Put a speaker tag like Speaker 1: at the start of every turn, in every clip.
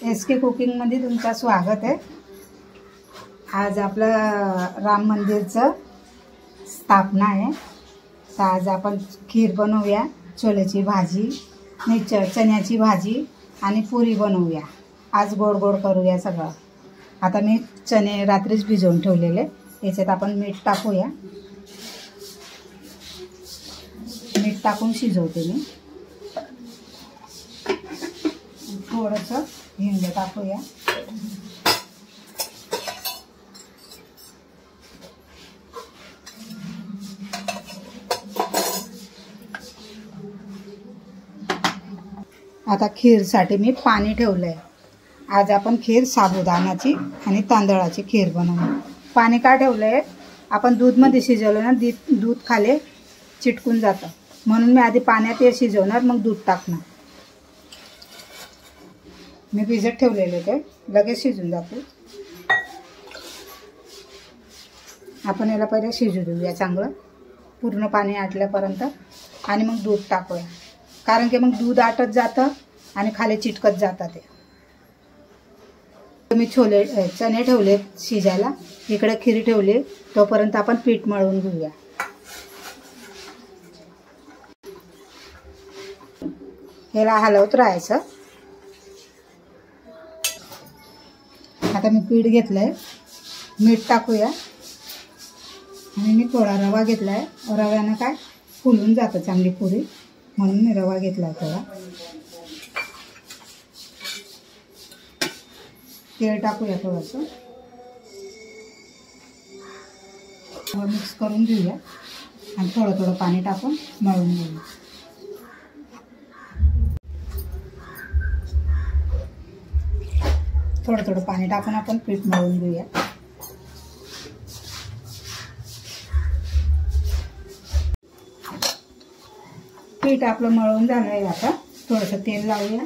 Speaker 1: SK कुकिंगमध्ये तुमचं स्वागत आहे। आज आपलं राम मंदिरचं स्थापना आहे, तर आज आपण खीर बनवूया, छोलेची भाजी, चण्याची भाजी आणि पुरी बनवूया। आज गोड गोड करूया सगळं। आता मी चणे रात्रीच भिजवून ठेवलेले, याच्यात आपण मीठ टाकूया। मीठ टाकून शिजवते मी। थोडंसं हिंग टाकूया। आता खीरसाठी मी पाणी ठेवलंय। आज आपण खीर साबुदाण्याची आणि तांदळाची खीर बनवू। पाणी का ठेवलंय, आपण दूधमध्ये शिजवलं ना, दूध खाली चिटकून जातं, म्हणून मी आधी पाण्यात हे शिजवणार, मग दूध टाकणार। मी भिजत ठेवलेले ते लगेच शिजून जाते। आपण याला पहिले शिजू देऊया चांगलं, पूर्ण पाणी आटल्यापर्यंत, आणि मग दूध टाकूया, कारण की मग दूध आटत जातं आणि खाली चिटकत जातं ते। मी चणे ठेवले शिजायला, इकडे खीर ठेवली, तोपर्यंत आपण पीठ मळून घेऊया। याला हलवत राहायचं। आता मी पीठ घेतलंय, मीठ टाकूया, आणि मी थोडा रवा घेतलाय। रव्यानं काय फुलून जातं चांगली पुरी, म्हणून मी रवा घेतलाय थोडा। तेल टाकूया थोडंसं, मिक्स करून घेऊया, आणि थोडं थोडं पाणी टाकून मळून घेऊया। थोडं थोडं पाणी टाकून आपण पीठ मळून घेऊया। पीठ आपलं मळून झालंय। आता थोडंसं तेल लावूया।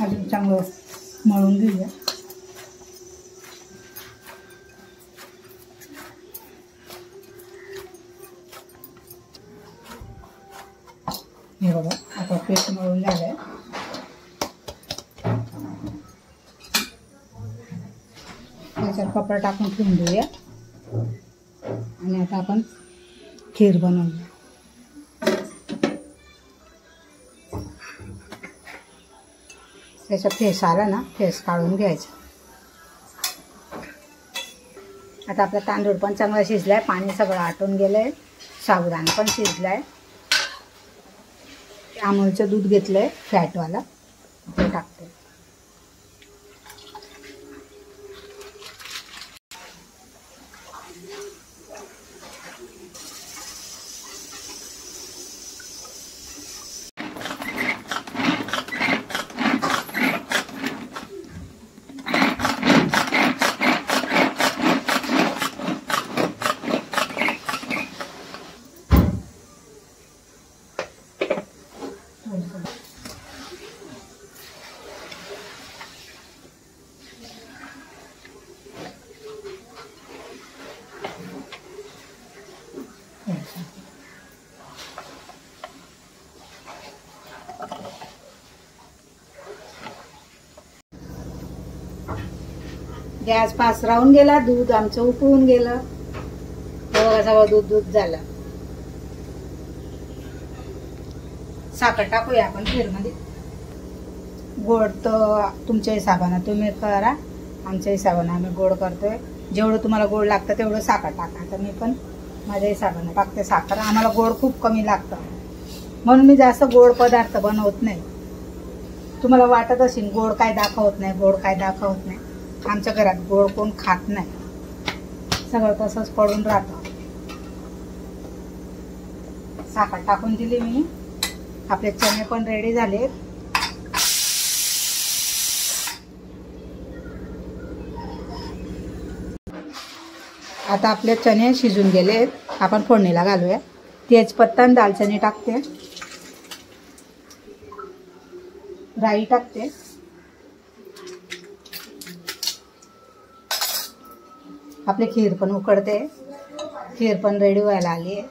Speaker 1: अजून चांगलं मळून घेऊया। हे बघा, आता पीठ मळून झालंय। त्याच्यावर कपडा टाकून ठेवून देऊया, आणि आता आपण खीर बनवूया। त्याचा फेस आला ना, फेस काढून घ्यायचा। आता आपला तांदूळ पण चांगला शिजलाय, पाणी सगळं आटून गेलंय, साबुदाणा पण शिजलाय। अमूलचं दूध घेतलंय फॅटवाला, ते टाकते। गॅस फास्ट राहून गेला, दूध आमचं उकळून गेलं, बघा सगळं दूध दूध झालं। साखर टाकूया आपण खीरमध्ये। गोड तर तुमच्या हिशोबाने तुम्ही करा, आमच्या हिशोबाने आम्ही गोड करतोय। जेवढं तुम्हाला गोड लागतं तेवढं साखर टाका। तर मी पण माझ्या हिशोबाने टाकते साखर। आम्हाला गोड खूप कमी लागतं, म्हणून मी जास्त गोड पदार्थ बनवत नाही। तुम्हाला वाटत असेल गोड काय दाखवत नाही, गोड काय दाखवत नाही, आमच्या घरात गोड कोण खात नाही, सगळं तसंच पडून राहतं। साखर टाकून दिली मी, आपले चणे पण रेडी झाले। आता आपले चणे शिजून गेले, आपण फोडणीला घालूया। तेजपत्ता आणि दालचिनी टाकते, राई टाकते, आपली खीर पण उकडते, खीर पण रेडी व्हायला आली आहे.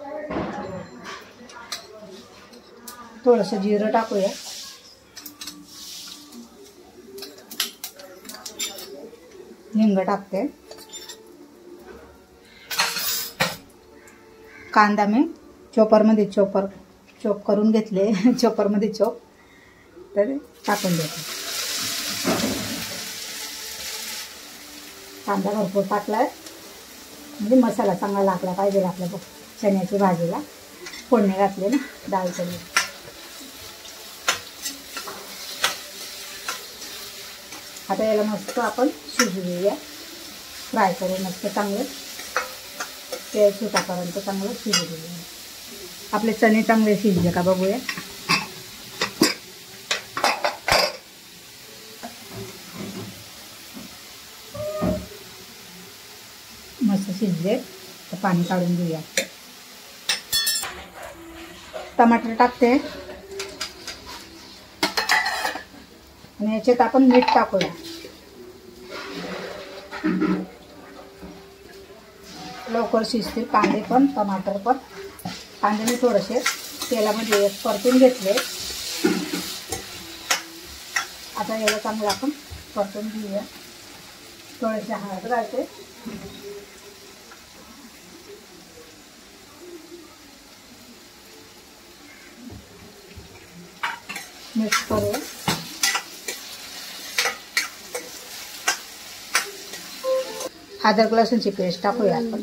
Speaker 1: थोडंसं जिरं टाकूया. हिंग टाकते. कांदा मी चॉपरमध्ये चॉप करून घेतले. चॉपरमध्ये चॉप तर टाकून देते. कांदा भरपूर टाकलाय म्हणजे मसाला चांगला लागला पाहिजे आपल्या चण्याची भाजीला. फोडणी घातली ना डाळीच्या. आता याला मस्त आपण शिजू देऊया. फ्राय करून मस्त चांगलं तेल सुटापर्यंत चांगलं शिजू देऊया. आपले चणे चांगले शिजले का बघूया. मस्त शिजले तर पाणी काढून घेऊया. टमाटर टाकते आणि याच्यात आपण मीठ टाकूया. लवकर शिजतील कांदे पण टमाटर पण. कांदे मी थोडेसे तेलामध्ये परतून घेतले. आता याला चांगलं आपण परतून घेऊया. थोडेसे हळद घालते. मिक्स करूया. अद्रक लसूणची पेस्ट टाकूया आपण.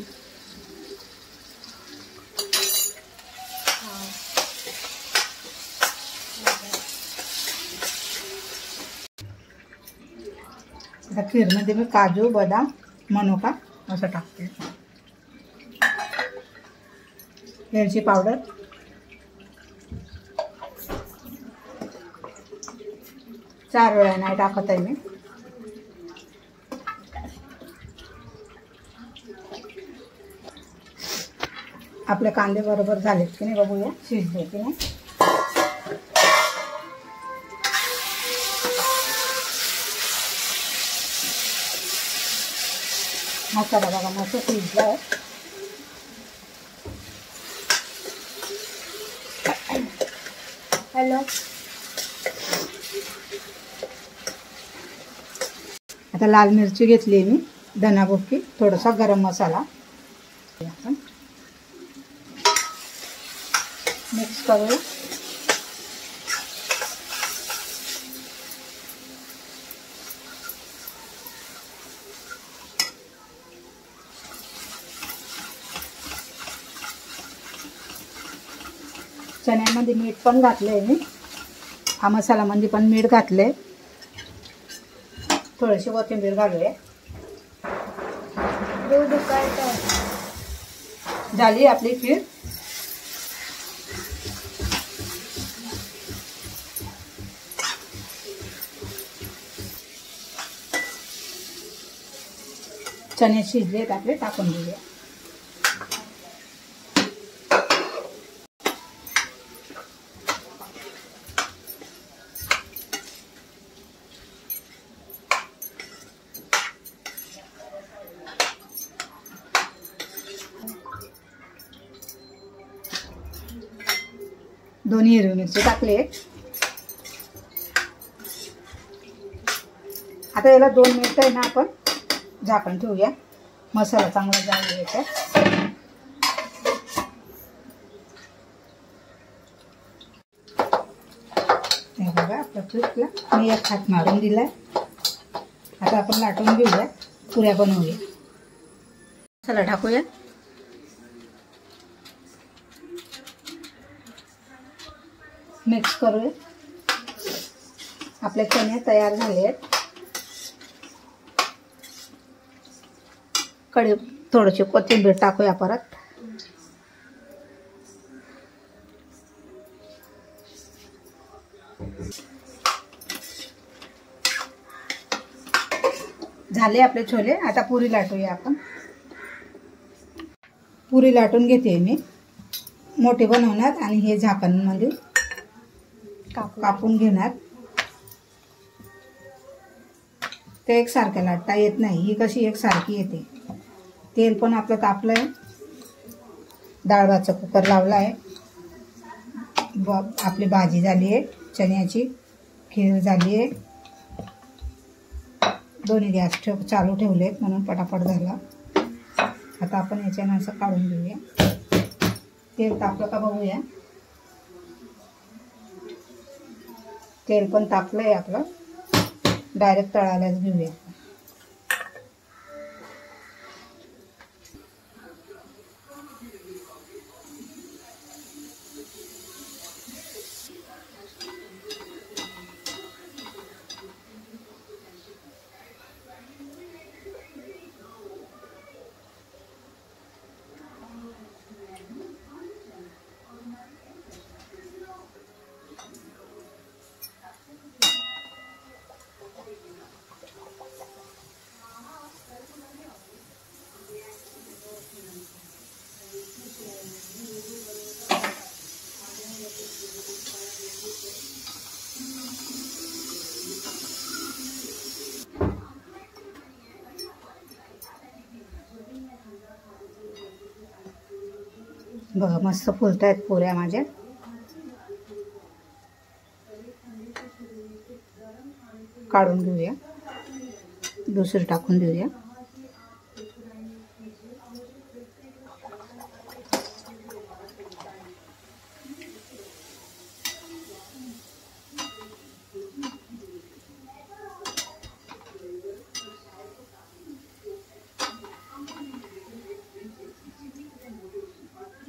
Speaker 1: आता खीरमध्ये मी काजू बदाम मनुका असं टाकते. वेलची पावडर, चार वेळा नाही टाकत आहे मी. आपले कांदे बरोबर झालेत की नाही बघूया. शिजले की नाही. मसाला बघा मस्त शिजला आहे. हॅलो. आता लाल मिरची घेतली मी, धना बुक्की, थोडासा गरम मसाला. आपण मिक्स करूया. चण्यामध्ये मीठ पण घातलंय मी. हा मसाल्यामध्ये पण मीठ घातलंय. थोडीशी कोथिंबीर घालूया. झाली आपली खीर. चणे शिजलेत आपले, टाकून घेऊया. दोन्ही हिरवी मिरची टाकले. आता याला 2 मिनिटं आहे ना आपण झाकण ठेवूया. मसाला चांगला जाईल याच्यात. हे बघा आपला चुकला. मी एक हात मारून दिलाय. आता आपण लाटून घेऊया. पुऱ्या बनवूया. मसाला टाकूया. मिक्स करूया. आपले चणे तयार झाले आहेत. कढई थोडीशी कोथिंबीर टाकूया परत. झाले आपले छोले. आता पुरी लाटूया आपण. पुरी लाटून घेते मी. मोठी बनवणार आणि हे झाकणमध्ये कापून घेणार. ते एकसारखं लाटता येत नाही. ही कशी एकसारखी येते. तेल पण आपलं तापलंय. डाळ भातचा कुकर लावला आहे. आपली भाजी झाली आहे चण्याची, खीर झाली आहे. दोन्ही गॅस चालू ठेवलेत म्हणून पटापट झाला. आता आपण याच्यानं असं काढून घेऊया. तेल तापलं का बघूया. तेल पण तापलं आहे आपलं. डायरेक्ट तळायलाच घेऊया. बघा मस्त फुलतायत पुऱ्या माझ्या. काढून घेऊया, दुसरी टाकून देऊया.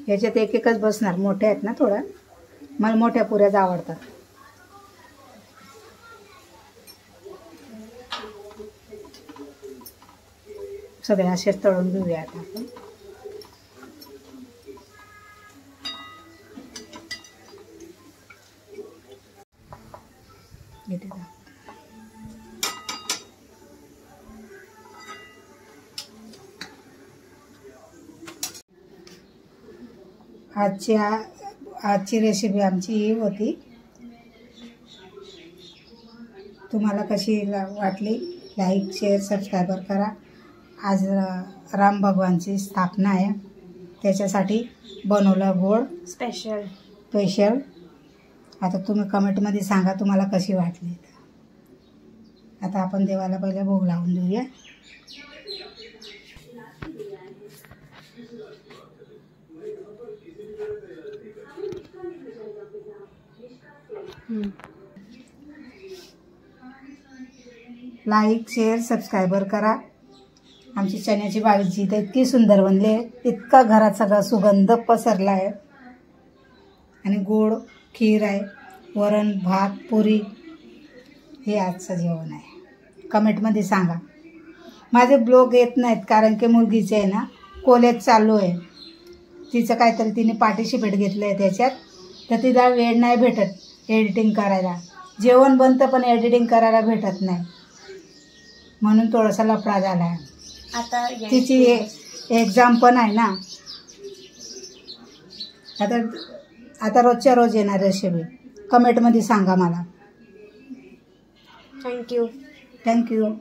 Speaker 1: ह्याच्यात एक एकच बसणार, मोठ्या आहेत ना थोड्या. मला मोठ्या पुऱ्याच आवडतात. सगळे असेच तळून घेऊया आता आपण. आजची रेसिपी आमची ही होती. तुम्हाला कशी वाटली लाईक शेअर सबस्क्राईबर करा. आज राम भगवानची स्थापना आहे, त्याच्यासाठी बनवलं गोड स्पेशल. आता तुम्ही कमेंटमध्ये सांगा तुम्हाला कशी वाटली. आता आपण देवाला पहिले भोग लावून देऊया. लाईक शेअर सबस्क्राईबर करा. आमची चण्याची भाजी तर इतकी सुंदर बनली, इतका घरात सगळा सुगंध पसरला आहे. आणि गोड खीर आहे, वरण भात पुरी, हे आजचं जेवण आहे. कमेंटमध्ये सांगा. माझे ब्लॉग येत नाहीत कारण की मुलगीचे आहे ना कॉलेज चालू आहे. तिचं काहीतरी तिने पार्टिसिपेट घेतलं आहे त्याच्यात, तर तिला वेळ नाही भेटत एडिटिंग करायला. जेवण बनतं पण एडिटिंग करायला भेटत नाही, म्हणून थोडासा लफडा झाला आहे. आता तिची एक्झाम पण आहे ना. आता रोजच्या रोज येणार रेसिपी. कमेंटमध्ये सांगा मला. थँक्यू.